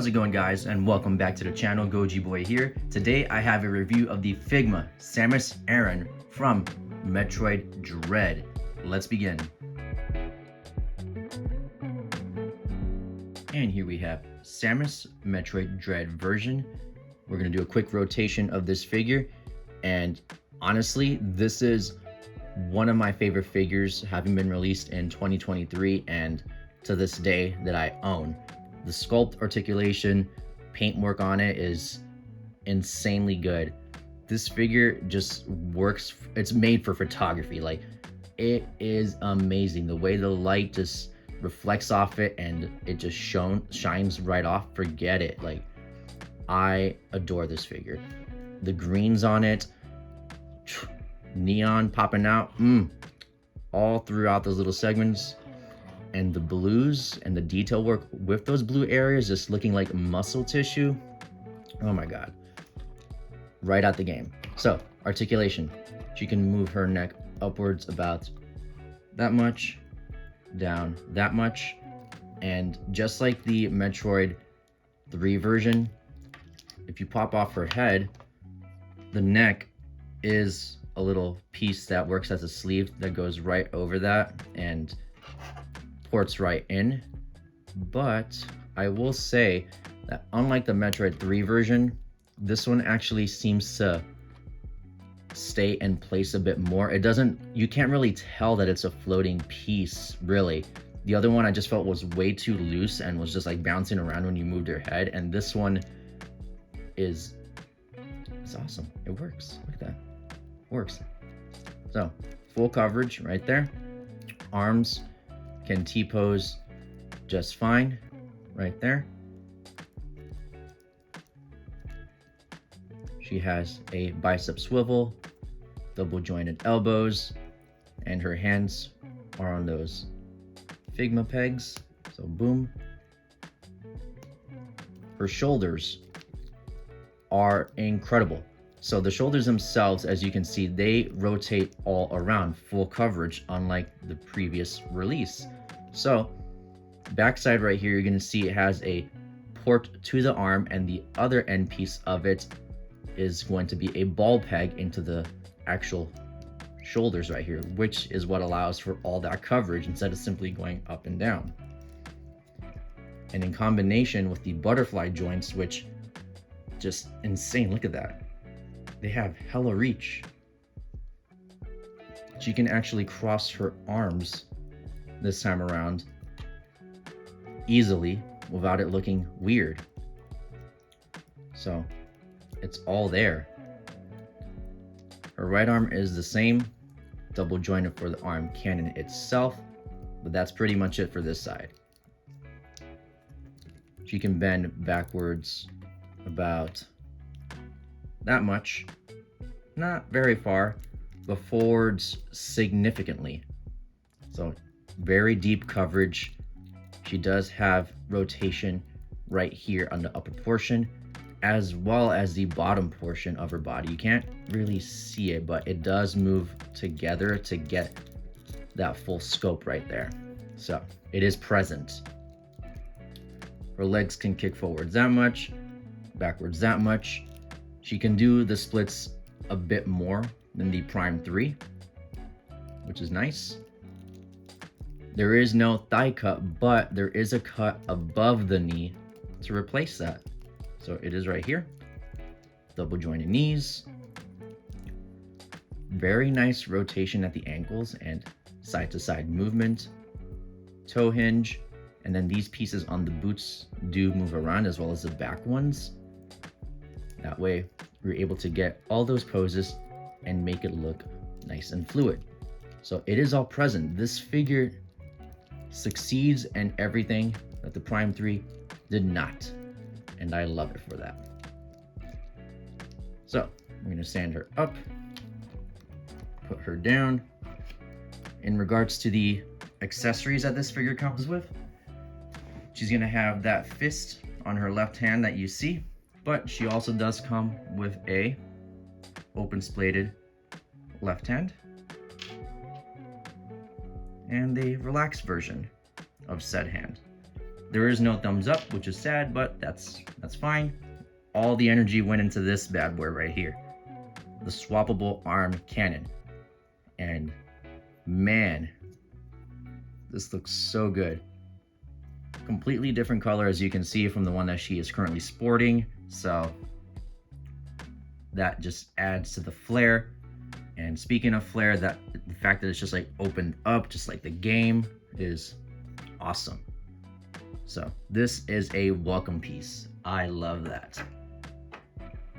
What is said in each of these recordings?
How's it going, guys, and welcome back to the channel. Goji Boy here. Today I have a review of the Figma Samus Aran from Metroid Dread. Let's begin. And here we have Samus Metroid Dread version. We're gonna do a quick rotation of this figure, and honestly, this is one of my favorite figures having been released in 2023 and to this day that I own. The sculpt, articulation, paintwork on it is insanely good. This figure just works. It's made for photography. Like, it is amazing. The way the light just reflects off it and it just shines right off. Forget it. Like, I adore this figure. The greens on it, neon popping out, all throughout those little segments. And the blues and the detail work with those blue areas just looking like muscle tissue. Oh my god. Right out the game. So, articulation. She can move her neck upwards about that much, down that much. And just like the Metroid 3 version, if you pop off her head, the neck is a little piece that works as a sleeve that goes right over that and ports right in. But I will say that unlike the Metroid 3 version, this one actually seems to stay in place a bit more. It doesn't, you can't really tell that it's a floating piece, really. The other one I just felt was way too loose and was just like bouncing around when you moved your head, and this one is awesome. It works. Look at that. Works. So, full coverage right there. Arms can T-pose just fine right there. She has a bicep swivel, double jointed elbows, and her hands are on those Figma pegs, so boom. Her shoulders are incredible. So the shoulders themselves, as you can see, they rotate all around, full coverage, unlike the previous release. So backside right here, you're gonna see it has a port to the arm, and the other end piece of it is going to be a ball peg into the actual shoulders right here, which is what allows for all that coverage instead of simply going up and down. And in combination with the butterfly joints, which just insane, look at that. They have hella reach. She can actually cross her arms this time around easily without it looking weird. So it's all there. Her right arm is the same, double jointed for the arm cannon itself, but that's pretty much it for this side. She can bend backwards about that much, not very far, but forwards significantly. So very deep coverage. She does have rotation right here on the upper portion, as well as the bottom portion of her body. You can't really see it, but it does move together to get that full scope right there. So it is present. Her legs can kick forwards that much, backwards that much. She can do the splits a bit more than the Prime 3, which is nice. There is no thigh cut, but there is a cut above the knee to replace that. So it is right here. Double jointed knees. Very nice rotation at the ankles and side to side movement. Toe hinge. And then these pieces on the boots do move around, as well as the back ones. That way, we're able to get all those poses and make it look nice and fluid. So it is all present. This figure succeeds in everything that the Prime 3 did not. And I love it for that. So I'm gonna stand her up, put her down. In regards to the accessories that this figure comes with, she's gonna have that fist on her left hand that you see, but she also does come with a open splated left hand and the relaxed version of said hand. There is no thumbs up, which is sad, but that's fine. All the energy went into this bad boy right here, the swappable arm cannon. And man, this looks so good. Completely different color, as you can see from the one that she is currently sporting. So that just adds to the flair. And speaking of flair, the fact that it's just like opened up, just like the game, is awesome. So this is a welcome piece. I love that.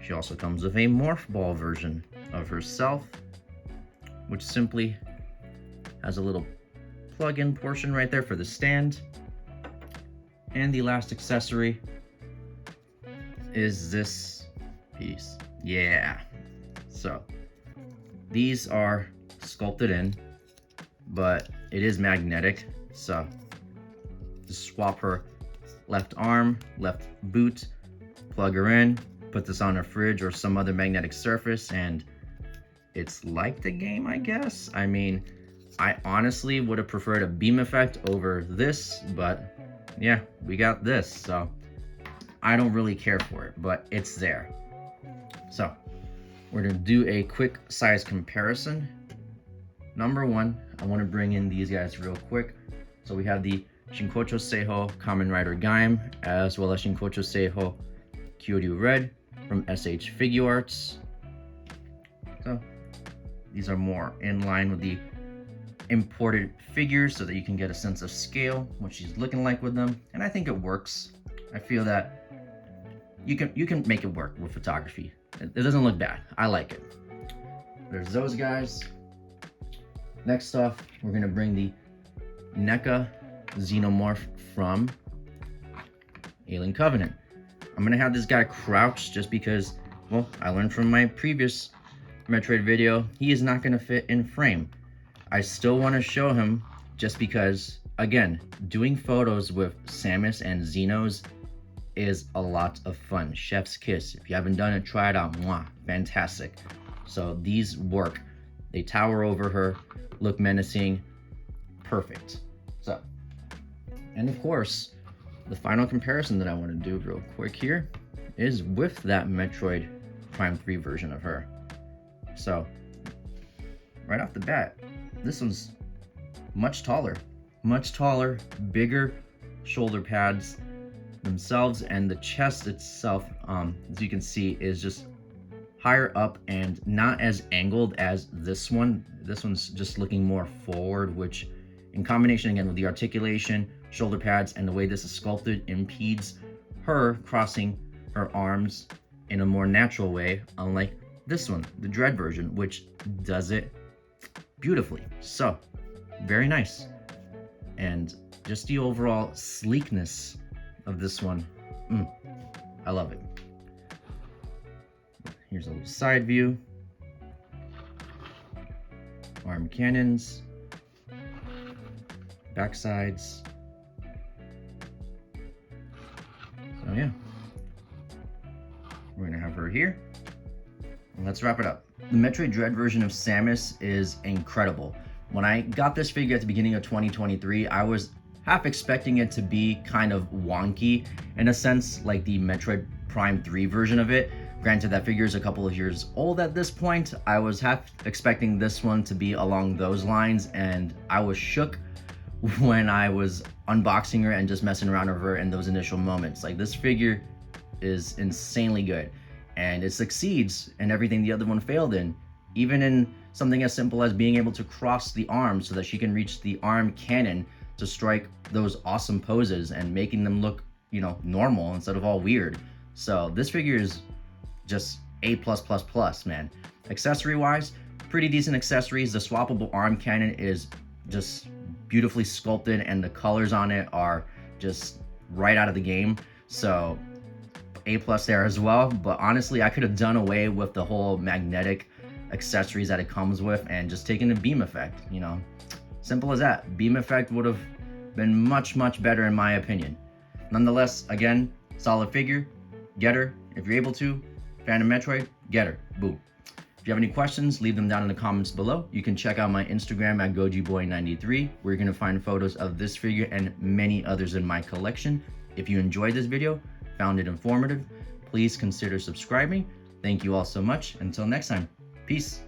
She also comes with a morph ball version of herself, which simply has a little plug-in portion right there for the stand. And the last accessory is this piece. Yeah. So these are sculpted in, but it is magnetic. So just swap her left arm, left boot, plug her in, put this on a fridge or some other magnetic surface, and it's like the game, I guess. I mean, I honestly would have preferred a beam effect over this, but yeah, we got this, so I don't really care for it, but it's there. So we're gonna do a quick size comparison. Number one, I want to bring in these guys real quick. So we have the Shinkocho Seiho Kamen Rider Gaim, as well as Shinkocho Seiho Kyoryu Red from SH Figuarts. So these are more in line with the imported figures so that you can get a sense of scale, what she's looking like with them. And I think it works. I feel that you can make it work with photography. It doesn't look bad. I like it. There's those guys. Next off, we're gonna bring the NECA Xenomorph from Alien Covenant. I'm gonna have this guy crouched just because, well, I learned from my previous Metroid video, he is not gonna fit in frame. I still wanna show him just because, again, doing photos with Samus and Xenos is a lot of fun. Chef's kiss. If you haven't done it, try it out. Mwah. Fantastic. So these work. They tower over her, look menacing, perfect. So, and of course, the final comparison that I want to do real quick here is with that Metroid Prime 3 version of her. So, right off the bat, this one's much taller, bigger shoulder pads themselves, and the chest itself, as you can see, is just higher up and not as angled as this one. This one's just looking more forward, which in combination again with the articulation, shoulder pads, and the way this is sculpted impedes her crossing her arms in a more natural way, unlike this one, the Dread version, which does it beautifully. So very nice. And just the overall sleekness of this one, I love it. Here's a little side view. Arm cannons, back sides. So yeah, we're gonna have her here. And let's wrap it up. The Metroid Dread version of Samus is incredible. When I got this figure at the beginning of 2023, I was half expecting it to be kind of wonky in a sense, like the Metroid Prime 3 version of it. Granted, that figure is a couple of years old at this point. I was half expecting this one to be along those lines, and I was shook when I was unboxing her and just messing around with her in those initial moments. Like, this figure is insanely good, and it succeeds in everything the other one failed in, even in something as simple as being able to cross the arms so that she can reach the arm cannon to strike those awesome poses and making them look, you know, normal instead of all weird. So this figure is just A+++, man. Accessory wise, pretty decent accessories. The swappable arm cannon is just beautifully sculpted, and the colors on it are just right out of the game. So A+ there as well. But honestly, I could have done away with the whole magnetic accessories that it comes with and just taken the beam effect, you know. Simple as that. Beam effect would have been much better in my opinion. Nonetheless, again, solid figure. Get her if you're able to. Fan of Metroid, get her. Boom. If you have any questions, leave them down in the comments below. You can check out my Instagram at gojiboy93, where you're gonna find photos of this figure and many others in my collection. If you enjoyed this video, found it informative, please consider subscribing. Thank you all so much. Until next time, peace.